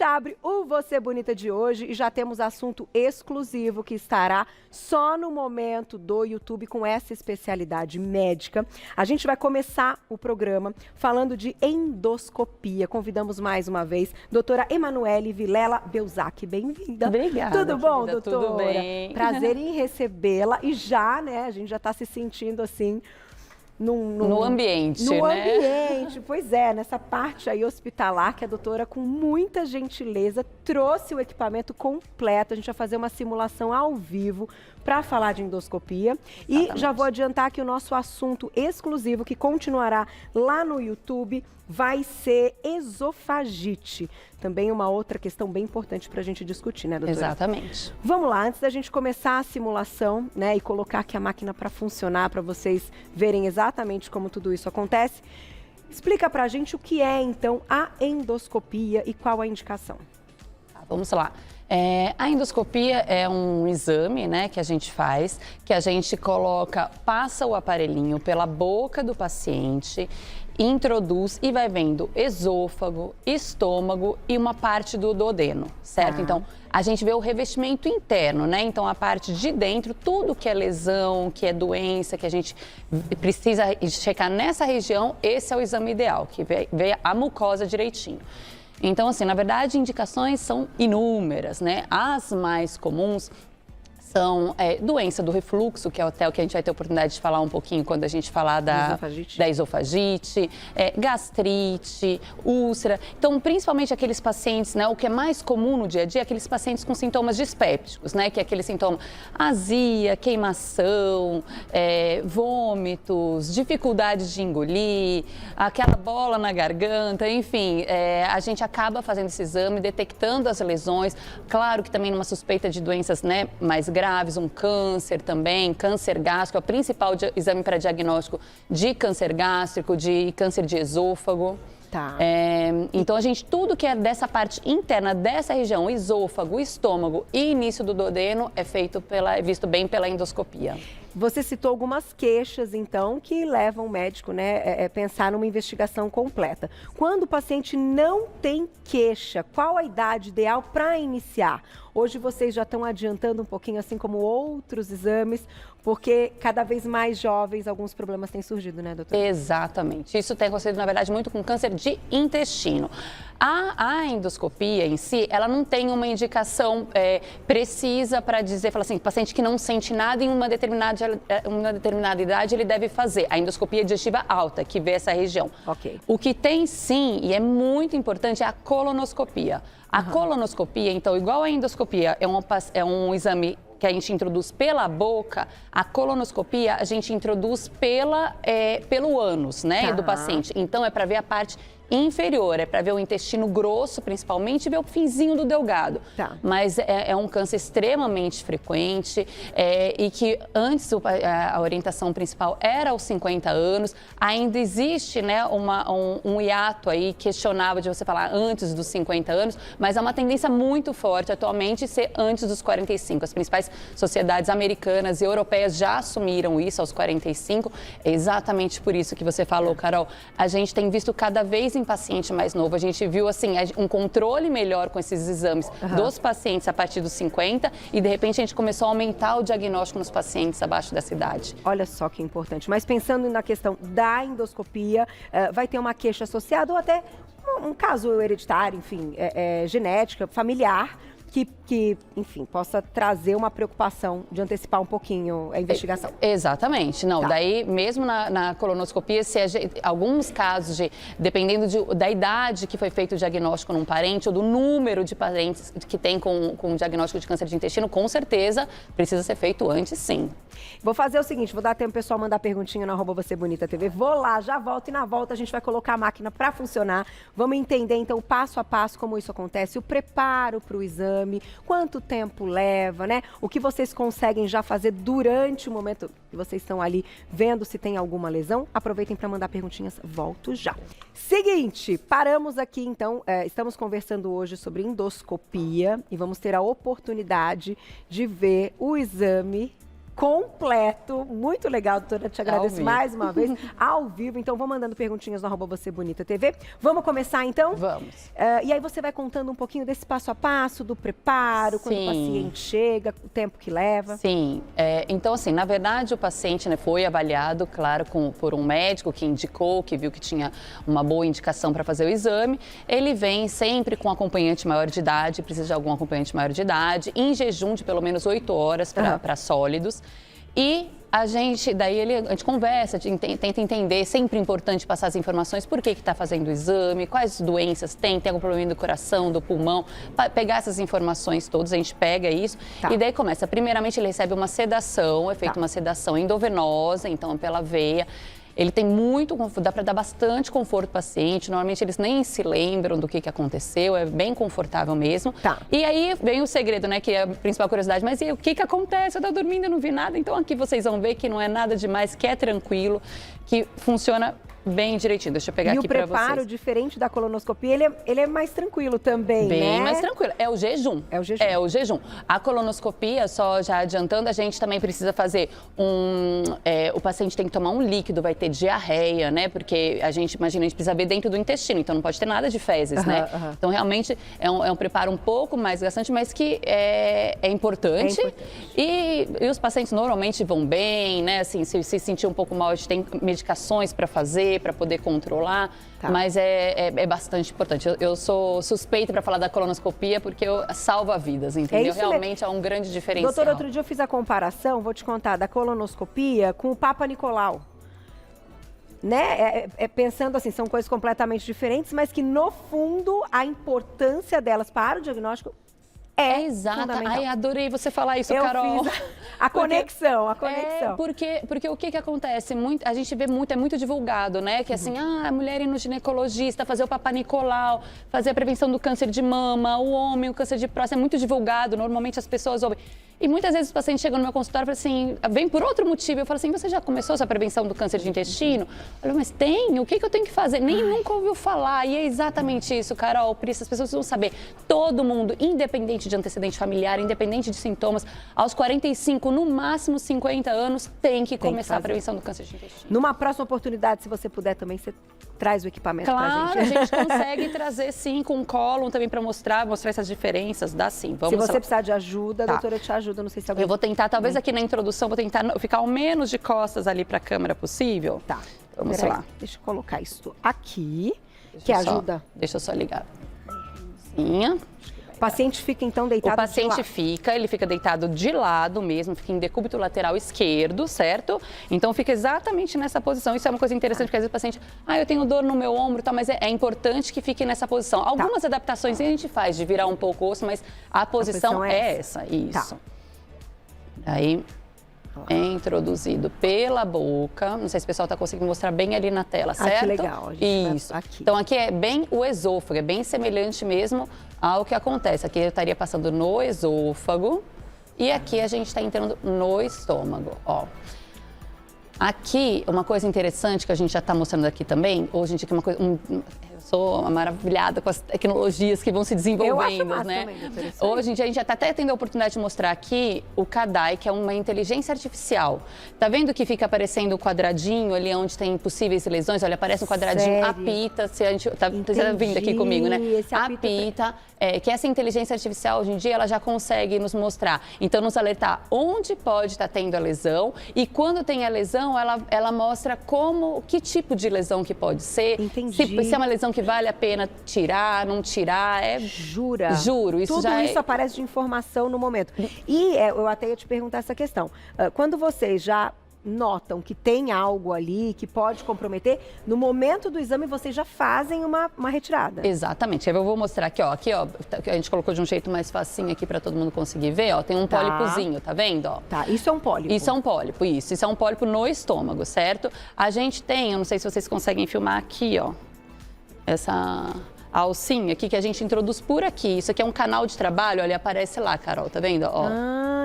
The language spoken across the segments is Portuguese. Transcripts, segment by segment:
Abre o Você Bonita de hoje e já temos assunto exclusivo que estará só no momento do YouTube com essa especialidade médica. A gente vai começar o programa falando de endoscopia. Convidamos mais uma vez doutora Emanuele Vilela Belzac. Bem-vinda. Obrigada. Tudo bom, doutora? Tudo bem. Prazer em recebê-la e já, né, a gente já está se sentindo assim... No ambiente, no né? ambiente, pois é, nessa parte aí hospitalar que a doutora com muita gentileza trouxe o equipamento completo. A gente vai fazer uma simulação ao vivo para falar de endoscopia. Exatamente. E já vou adiantar que o nosso assunto exclusivo, que continuará lá no YouTube, vai ser esofagite. Também uma outra questão bem importante para a gente discutir, né, doutora? Exatamente. Vamos lá, antes da gente começar a simulação, né, e colocar aqui a máquina para funcionar, para vocês verem exatamente como tudo isso acontece, explica para a gente o que é, então, a endoscopia e qual a indicação. Vamos lá. A endoscopia é um exame, né, que a gente faz, que a gente passa o aparelhinho pela boca do paciente, introduz e vai vendo esôfago, estômago e uma parte do duodeno, certo? Então, a gente vê o revestimento interno, né? Então, a parte de dentro, tudo que é lesão, que é doença, que a gente precisa checar nessa região, esse é o exame ideal, que vê a mucosa direitinho. Então, assim, na verdade, indicações são inúmeras, né? As mais comuns são doença do refluxo, que é até o que a gente vai ter oportunidade de falar um pouquinho quando a gente falar da esofagite, gastrite, úlcera. Então, principalmente aqueles pacientes, né, o que é mais comum no dia a dia, aqueles pacientes com sintomas dispépticos, né, que é aquele sintoma azia, queimação, vômitos, dificuldade de engolir, aquela bola na garganta, enfim, a gente acaba fazendo esse exame, detectando as lesões, claro que também numa suspeita de doenças, né, mais graves, um câncer também, câncer gástrico, é o principal exame para diagnóstico de câncer gástrico, de câncer de esôfago. Tá. Então, tudo que é dessa parte interna dessa região, esôfago, estômago e início do duodeno, é visto bem pela endoscopia. Você citou algumas queixas, então, que levam o médico, né, a pensar numa investigação completa. Quando o paciente não tem queixa, qual a idade ideal para iniciar? Hoje vocês já estão adiantando um pouquinho, assim como outros exames, porque cada vez mais jovens alguns problemas têm surgido, né, doutora? Exatamente. Isso tem acontecido, na verdade, muito com câncer de intestino. A endoscopia em si, ela não tem uma indicação precisa para dizer, fala assim, paciente que não sente nada em uma determinada idade, ele deve fazer a endoscopia digestiva alta, que vê essa região. Ok. O que tem sim, e é muito importante, é a colonoscopia. A colonoscopia, então, igual a endoscopia, é um exame que a gente introduz pela boca, a colonoscopia a gente introduz pelo ânus, né, do paciente. Então, é para ver a parte inferior, é para ver o intestino grosso, principalmente, e ver o finzinho do delgado. Tá. Mas é um câncer extremamente frequente e que antes a orientação principal era aos 50 anos. Ainda existe, né, um hiato aí questionável de você falar antes dos 50 anos, mas é uma tendência muito forte atualmente ser antes dos 45. As principais sociedades americanas e europeias já assumiram isso aos 45. É exatamente por isso que você falou, Carol. A gente tem visto cada vez em paciente mais novo, a gente viu assim um controle melhor com esses exames dos pacientes a partir dos 50 e de repente a gente começou a aumentar o diagnóstico nos pacientes abaixo dessa idade. Olha só que importante, mas pensando na questão da endoscopia, vai ter uma queixa associada ou até um caso hereditário, enfim, genética, familiar, que, enfim, possa trazer uma preocupação de antecipar um pouquinho a investigação. Exatamente. Não, daí mesmo na colonoscopia, alguns casos, dependendo da idade que foi feito o diagnóstico num parente ou do número de parentes que tem com diagnóstico de câncer de intestino, com certeza precisa ser feito antes, sim. Vou fazer o seguinte, vou dar tempo pro pessoal mandar perguntinha no @VocêBonitaTV. Vou lá, já volto e na volta a gente vai colocar a máquina para funcionar. Vamos entender então passo a passo como isso acontece, o preparo para o exame, quanto tempo leva, né? O que vocês conseguem já fazer durante o momento que vocês estão ali vendo se tem alguma lesão. Aproveitem para mandar perguntinhas, volto já. Seguinte, paramos aqui então, estamos conversando hoje sobre endoscopia e vamos ter a oportunidade de ver o exame completo, muito legal, doutora, te agradeço vivo. mais uma vez, ao vivo, então vão mandando perguntinhas no @vocêbonita.tv. Vamos começar então? Vamos. E aí você vai contando um pouquinho desse passo a passo, do preparo, quando o paciente chega, o tempo que leva. Sim, então assim, na verdade o paciente, né, foi avaliado, claro, por um médico que indicou, que viu que tinha uma boa indicação para fazer o exame. Ele vem sempre com acompanhante maior de idade, precisa de algum acompanhante maior de idade, em jejum de pelo menos 8 horas para sólidos. E a gente conversa, tenta entender, é sempre importante passar as informações, por que está fazendo o exame, quais doenças tem algum problema do coração, do pulmão, pegar essas informações todas, a gente pega isso e daí começa. Primeiramente ele recebe uma sedação, é feita uma sedação endovenosa, então pela veia. Ele tem muito conforto, dá para dar bastante conforto ao paciente. Normalmente eles nem se lembram do que aconteceu, é bem confortável mesmo. E aí vem o segredo, né, que é a principal curiosidade. Mas e o que acontece? Eu tô dormindo, eu não vi nada. Então aqui vocês vão ver que não é nada demais, que é tranquilo, que funciona bem direitinho. Deixa eu pegar aqui para vocês. E o preparo, diferente da colonoscopia, ele é mais tranquilo também, né? Bem mais tranquilo. É o jejum. É o jejum. É o jejum. A colonoscopia, só já adiantando, a gente também precisa fazer o paciente tem que tomar um líquido, vai ter diarreia, né? Porque a gente precisa ver dentro do intestino, então não pode ter nada de fezes, né? Então, realmente, é um preparo um pouco mais gastante, mas que é importante. E os pacientes normalmente vão bem, né? Assim, se sentir um pouco mal, a gente tem medicações para fazer, para poder controlar, mas é bastante importante. Eu sou suspeita para falar da colonoscopia porque salva vidas, entendeu? Realmente é um grande diferencial. Doutora, outro dia eu fiz a comparação, vou te contar, da colonoscopia com o Papa Nicolau. Né? Pensando assim, são coisas completamente diferentes, mas que no fundo a importância delas para o diagnóstico é exato. Ai, adorei você falar isso, Carol. Fiz a conexão. Porque o que acontece? A gente vê muito, é muito divulgado, né? Que assim, a mulher ir no ginecologista, fazer o Papa Nicolau, fazer a prevenção do câncer de mama, o homem, o câncer de próstata, é muito divulgado. Normalmente as pessoas ouvem. E muitas vezes os pacientes chegam no meu consultório e falam assim, vem por outro motivo. Eu falo assim, você já começou essa prevenção do câncer de intestino? Eu falo, mas tem? O que eu tenho que fazer? Nem nunca ouviu falar. E é exatamente isso, Carol. Por isso as pessoas precisam saber. Todo mundo, independente de antecedente familiar, independente de sintomas, aos 45, no máximo 50 anos, tem que começar a prevenção do câncer de intestino. Numa próxima oportunidade, se você puder também, você traz o equipamento pra gente. Claro, a gente consegue trazer sim, com cólon também para mostrar essas diferenças, dá sim. Se você precisar de ajuda, a doutora te ajuda. Não sei se alguém... Eu vou tentar, talvez aqui na introdução, vou tentar ficar o menos de costas ali para a câmera possível. Vamos lá. Deixa eu colocar isso aqui, que ajuda. Deixa eu só ligar. Sim. O paciente fica então deitado de lado? O paciente ele fica deitado de lado mesmo, fica em decúbito lateral esquerdo, certo? Então fica exatamente nessa posição. Isso é uma coisa interessante, porque às vezes o paciente, eu tenho dor no meu ombro, mas é importante que fique nessa posição. Algumas adaptações a gente faz de virar um pouco o osso, mas a posição é essa. Isso. Aí, é introduzido pela boca. Não sei se o pessoal está conseguindo mostrar bem ali na tela, certo? Que legal. Isso. Então, aqui é bem o esôfago, é bem semelhante mesmo ao que acontece. Aqui eu estaria passando no esôfago e aqui a gente está entrando no estômago, ó. Aqui, uma coisa interessante que a gente já está mostrando aqui também, hoje em dia, que é uma coisa... Sou maravilhada com as tecnologias que vão se desenvolvendo, né? Hoje em dia a gente já está até tendo a oportunidade de mostrar aqui o CADAI, que é uma inteligência artificial. Tá vendo que fica aparecendo o quadradinho ali onde tem possíveis lesões? Olha, aparece um quadradinho, apita, você tá vindo aqui comigo, né? Apita, que essa inteligência artificial hoje em dia ela já consegue nos mostrar, então nos alertar onde pode estar tendo a lesão e quando tem a lesão ela mostra que tipo de lesão que pode ser, se é uma lesão que vale a pena tirar, não tirar, Jura? Juro. Isso Tudo isso aparece de informação no momento. E eu até ia te perguntar essa questão. Quando vocês já notam que tem algo ali que pode comprometer, no momento do exame vocês já fazem uma retirada. Exatamente. Eu vou mostrar aqui, ó. Aqui, ó, a gente colocou de um jeito mais facinho aqui para todo mundo conseguir ver, ó. Tem um pólipozinho, tá vendo, ó? Isso é um pólipo. Isso é um pólipo, isso. Isso é um pólipo no estômago, certo? A gente tem, eu não sei se vocês conseguem filmar aqui, ó. Essa alcinha aqui que a gente introduz por aqui. Isso aqui é um canal de trabalho, olha, aparece lá, Carol, tá vendo? Ó.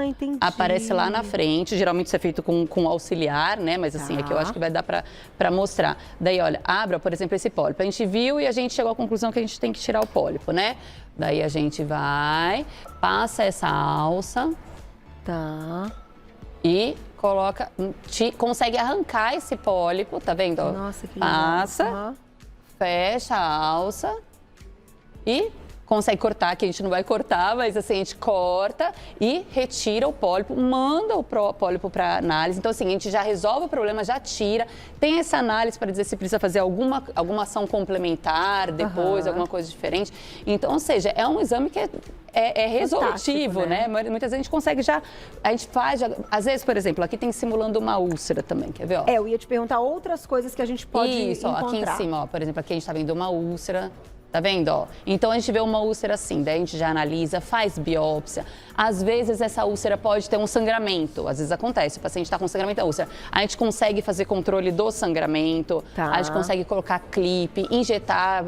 Entendi. Aparece lá na frente, geralmente isso é feito com auxiliar, né? Mas assim, aqui eu acho que vai dar pra mostrar. Daí, olha, abre, por exemplo, esse pólipo. A gente viu e a gente chegou à conclusão que a gente tem que tirar o pólipo, né? Daí a gente vai, passa essa alça. e coloca, consegue arrancar esse pólipo, tá vendo? Nossa, que legal. Passa, fecha a alça e consegue cortar, que a gente não vai cortar, mas assim, a gente corta e retira o pólipo, manda o pólipo para análise. Então, assim, a gente já resolve o problema, já tira. Tem essa análise para dizer se precisa fazer alguma ação complementar depois, alguma coisa diferente. Então, ou seja, é um exame que é resolutivo, né? Muitas vezes a gente consegue a gente faz, às vezes, por exemplo, aqui tem simulando uma úlcera também, quer ver? Ó? Eu ia te perguntar outras coisas que a gente pode encontrar. Aqui em cima, ó, por exemplo, aqui a gente está vendo uma úlcera. Tá vendo, ó? Então, a gente vê uma úlcera assim, daí a gente já analisa, faz biópsia. Às vezes, essa úlcera pode ter um sangramento. Às vezes acontece, o paciente está com sangramento da úlcera. A gente consegue fazer controle do sangramento, a gente consegue colocar clipe, injetar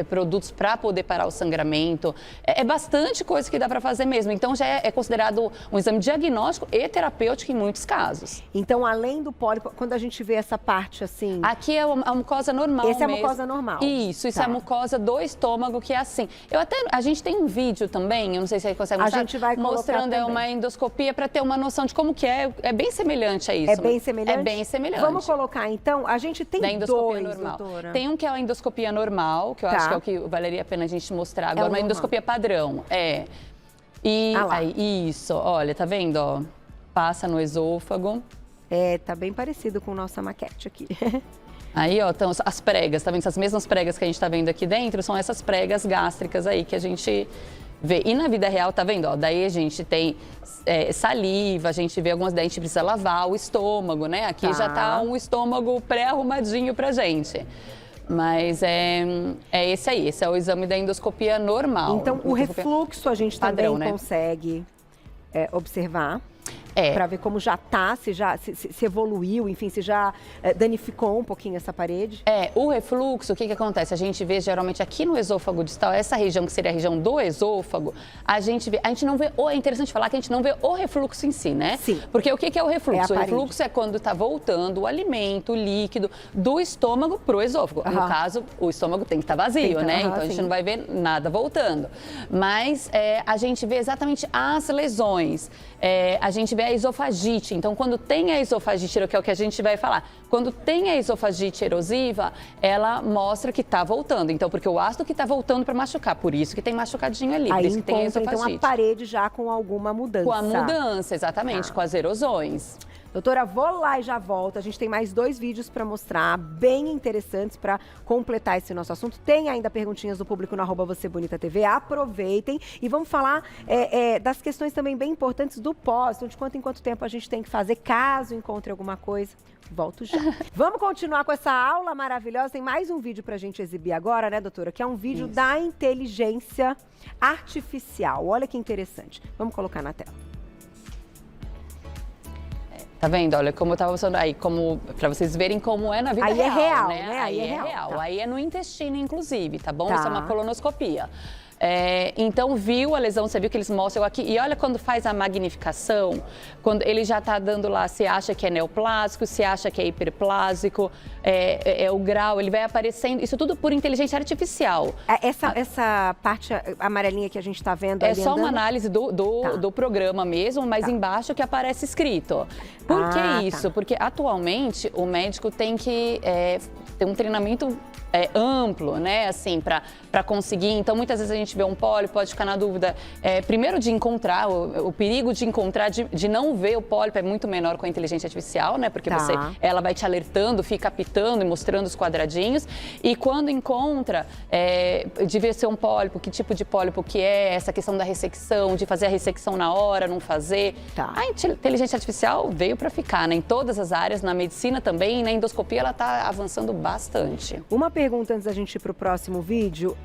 produtos para poder parar o sangramento. É bastante coisa que dá para fazer mesmo. Então, já é considerado um exame diagnóstico e terapêutico em muitos casos. Então, além do pólipo, quando a gente vê essa parte assim... Aqui é a mucosa normal mesmo. Essa é a mucosa normal. Isso é a mucosa do estômago, que é assim. A gente tem um vídeo também, eu não sei se você consegue mostrar. A gente vai colocar mostrando uma endoscopia para ter uma noção de como que é. É bem semelhante a isso. É bem semelhante? É bem semelhante. Vamos colocar, então, a gente tem da endoscopia dois, normal. doutora. Tem um que é a endoscopia normal, que eu acho que é o que valeria a pena a gente mostrar agora, uma endoscopia padrão. E aí, isso, olha, tá vendo, ó? Passa no esôfago. Tá bem parecido com nossa maquete aqui. Aí, ó, estão as pregas, tá vendo? Essas mesmas pregas que a gente tá vendo aqui dentro são essas pregas gástricas aí que a gente vê. E na vida real, tá vendo? Ó, daí a gente tem saliva, a gente vê algumas, daí a gente precisa lavar o estômago, né? Aqui já tá um estômago pré-arrumadinho pra gente. Mas é esse aí, esse é o exame da endoscopia normal. Então, o refluxo a gente padrão, também consegue observar. Para ver como já tá, se evoluiu, enfim, se já danificou um pouquinho essa parede. O refluxo, o que acontece? A gente vê geralmente aqui no esôfago distal, essa região que seria a região do esôfago, a gente não vê, é interessante falar que a gente não vê o refluxo em si, né? Sim. Porque o que é o refluxo? O refluxo é quando está voltando o alimento, o líquido, do estômago pro esôfago. No caso, o estômago tem que estar vazio, né? Então a gente não vai ver nada voltando. Mas a gente vê exatamente as lesões. A gente vê a esofagite. Então, quando tem a esofagite, que é o que a gente vai falar, quando tem a esofagite erosiva, ela mostra que está voltando. Então, porque o ácido que está voltando para machucar, por isso que tem machucadinho ali, por isso que tem a esofagite. Então, a parede já com alguma mudança. Com a mudança, exatamente, com as erosões. Doutora, vou lá e já volto. A gente tem mais 2 vídeos para mostrar, bem interessantes para completar esse nosso assunto. Tem ainda perguntinhas do público no @VocêBonitaTV. Aproveitem e vamos falar das questões também bem importantes do pós. Então, de quanto em quanto tempo a gente tem que fazer, caso encontre alguma coisa. Volto já. Vamos continuar com essa aula maravilhosa. Tem mais um vídeo para a gente exibir agora, né, doutora? Que é um vídeo da inteligência artificial. Olha que interessante. Vamos colocar na tela. Tá vendo? Olha, como eu tava mostrando aí, para vocês verem como é na vida real. Aí é real, né? né? Aí é real. Tá. Aí é no intestino, inclusive, tá bom? Isso é uma colonoscopia. Então, viu a lesão, você viu que eles mostram aqui. E olha quando faz a magnificação, quando ele já está dando lá, se acha que é neoplásico, se acha que é hiperplásico, o grau, ele vai aparecendo. Isso tudo por inteligência artificial. Essa parte amarelinha que a gente está vendo ali só uma análise do programa mesmo, mas embaixo que aparece escrito. Por que isso? Porque atualmente o médico tem que ter um treinamento amplo, né, assim, para conseguir. Então, muitas vezes a gente vê um pólipo, pode ficar na dúvida, primeiro de encontrar, o perigo de encontrar, de não ver o pólipo é muito menor com a inteligência artificial, né, porque ela vai te alertando, fica apitando e mostrando os quadradinhos, e quando encontra, de ver ser um pólipo, que tipo de pólipo que é, essa questão da ressecção, de fazer a ressecção na hora, não fazer. A inteligência artificial veio para ficar, né, em todas as áreas, na medicina também, e na endoscopia ela está avançando bastante. Uma pergunta antes da gente ir para o próximo vídeo,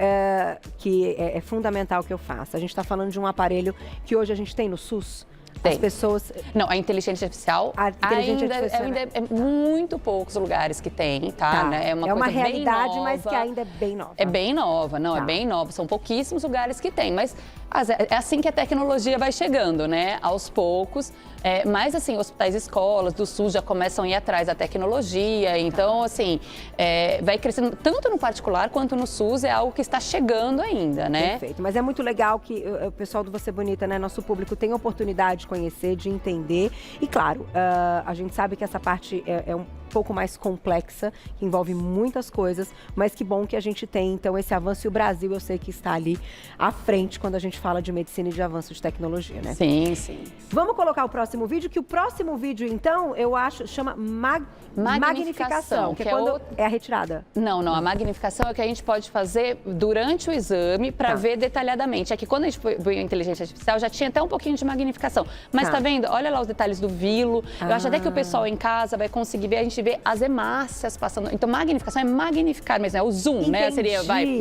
que é fundamental que eu faça. A gente está falando de um aparelho que hoje a gente tem no SUS. As pessoas... Não, a inteligência artificial, ainda é muito poucos lugares que tem, tá? Né? É uma realidade, mas que ainda é bem nova. É bem nova, não, é bem nova. São pouquíssimos lugares que tem, mas É assim que a tecnologia vai chegando, né? Aos poucos. Mas, assim, hospitais e escolas do SUS já começam a ir atrás da tecnologia. Então, assim, vai crescendo tanto no particular quanto no SUS. É algo que está chegando ainda, né? Perfeito. Mas é muito legal que o pessoal do Você Bonita, né? Nosso público tem a oportunidade de conhecer, de entender. E, claro, a gente sabe que essa parte é um pouco mais complexa, que envolve muitas coisas, mas que bom que a gente tem, então, esse avanço. E o Brasil, eu sei que está ali à frente quando a gente fala de medicina e de avanço de tecnologia, né? Sim, sim. Vamos colocar o próximo vídeo, que o próximo vídeo, então, eu acho, chama magnificação, que é quando é a retirada. Não, a magnificação é o que a gente pode fazer durante o exame para ver detalhadamente. É que quando a gente põe a inteligência artificial, já tinha até um pouquinho de magnificação. Mas tá vendo? Olha lá os detalhes do vilo. Eu acho até que o pessoal em casa vai conseguir ver, a gente vê as hemácias passando. Então, magnificação é magnificar mesmo, é o zoom, entendi, né? Seria,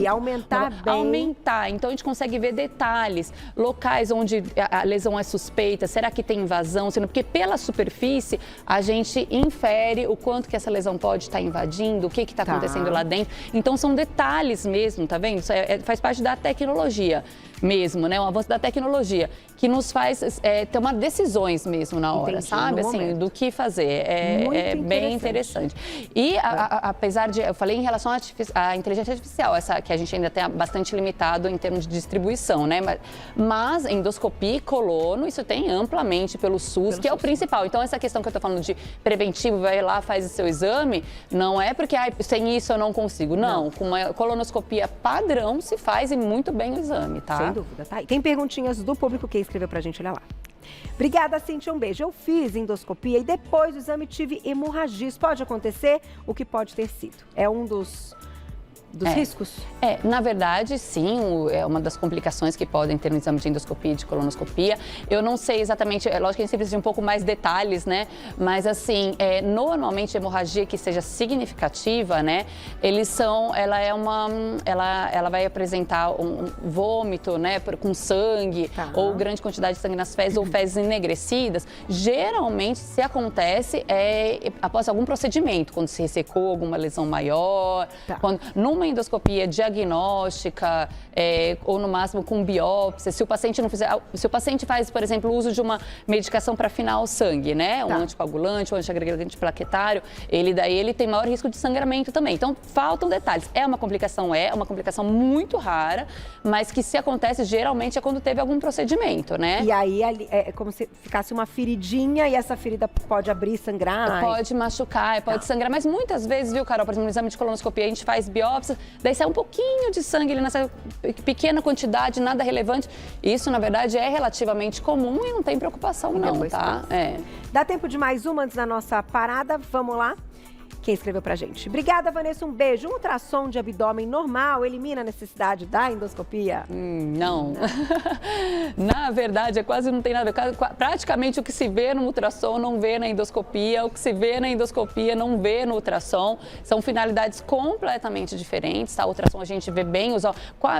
aumentar bem. Aumentar. Então, a gente consegue ver detalhes, locais onde a lesão é suspeita, será que tem invasão? Porque pela superfície, a gente infere o quanto que essa lesão pode estar invadindo, o que está acontecendo lá dentro. Então, são detalhes mesmo, tá vendo? Isso faz parte da tecnologia mesmo, né? Um avanço da tecnologia que nos faz tomar decisões mesmo na hora, sabe? Assim, do que fazer. É bem interessante. E apesar de, eu falei em relação à inteligência artificial, essa que a gente ainda tem bastante limitado em termos de distribuição, né? Mas endoscopia e colono, isso tem amplamente pelo SUS, que é o principal. Então, essa questão que eu tô falando de preventivo, vai lá, faz o seu exame, não é porque sem isso eu não consigo. Não, com uma colonoscopia padrão se faz e muito bem o exame, tá? Sem dúvida, tá? E tem perguntinhas do público que escreveu pra gente, olha lá. Obrigada, Cíntia, um beijo. Eu fiz endoscopia e depois do exame tive hemorragia. Isso pode acontecer? O que pode ter sido? É um dos riscos? Na verdade, sim, é uma das complicações que podem ter no exame de endoscopia e de colonoscopia. Eu não sei exatamente, lógico que a gente precisa de um pouco mais detalhes, né? Mas assim, normalmente a hemorragia que seja significativa, né? Ela vai apresentar um vômito, né? Com sangue, ou grande quantidade de sangue nas fezes, ou fezes enegrecidas. Geralmente, se acontece, após algum procedimento, quando se ressecou alguma lesão maior, numa endoscopia diagnóstica, ou no máximo com biópsia, se o paciente faz, por exemplo, o uso de uma medicação para afinar o sangue, né? Um anticoagulante, um antiagregante plaquetário, ele tem maior risco de sangramento também. Então, faltam detalhes. É uma complicação muito rara, mas que se acontece, geralmente é quando teve algum procedimento, né? E aí, é como se ficasse uma feridinha e essa ferida pode abrir, sangrar? Pode machucar, pode sangrar, mas muitas vezes, viu, Carol, por exemplo, no exame de colonoscopia, a gente faz biópsia, daí sai um pouquinho de sangue ali nessa pequena quantidade, nada relevante. Isso, na verdade, é relativamente comum e não tem preocupação não, tá? Dá tempo de mais uma antes da nossa parada? Vamos lá? Quem escreveu pra gente? Obrigada, Vanessa, um beijo. Um ultrassom de abdômen normal elimina a necessidade da endoscopia? Não. Na verdade, quase não tem nada a ver. Praticamente o que se vê no ultrassom não vê na endoscopia, o que se vê na endoscopia não vê no ultrassom. São finalidades completamente diferentes, tá? O ultrassom a gente vê bem,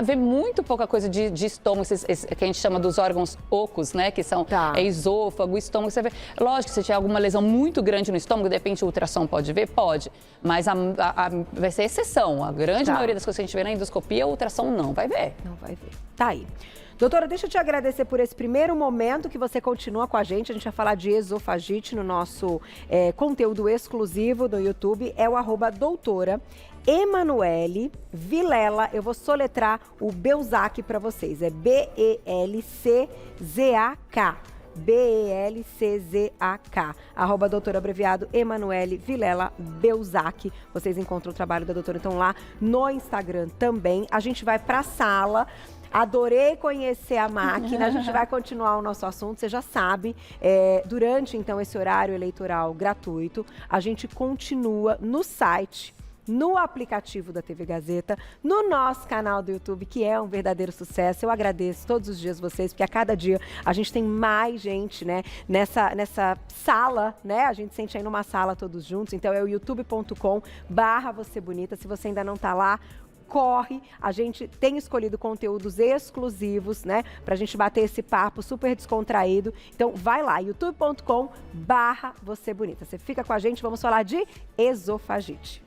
vê muito pouca coisa de estômago, que a gente chama dos órgãos ocos, né? Que são esôfago, estômago. Você vê. Lógico que se tiver alguma lesão muito grande no estômago, de repente o ultrassom pode ver? Pode. Mas vai ser exceção. A grande maioria das coisas que a gente vê na endoscopia, o ultrassom não vai ver. Não vai ver. Tá aí. Doutora, deixa eu te agradecer por esse primeiro momento que você continua com a gente. A gente vai falar de esofagite no nosso conteúdo exclusivo do YouTube. É o @doutora Emanuele Vilela. Eu vou soletrar o Belzac para vocês. É BELCZAK. BELCZAK, @doutora abreviado Emanuele Vilela Belzac. Vocês encontram o trabalho da doutora, então, lá no Instagram também. A gente vai para a sala. Adorei conhecer a máquina, a gente vai continuar o nosso assunto, você já sabe. Durante, então, esse horário eleitoral gratuito, a gente continua no site, no aplicativo da TV Gazeta, no nosso canal do YouTube, que é um verdadeiro sucesso. Eu agradeço todos os dias vocês, porque a cada dia a gente tem mais gente, né, nessa sala, né? A gente sente aí numa sala todos juntos. Então é o youtube.com/Você Bonita. Se você ainda não tá lá, corre, a gente tem escolhido conteúdos exclusivos, né, pra gente bater esse papo super descontraído. Então vai lá, youtube.com/Você Bonita. Você fica com a gente, vamos falar de esofagite.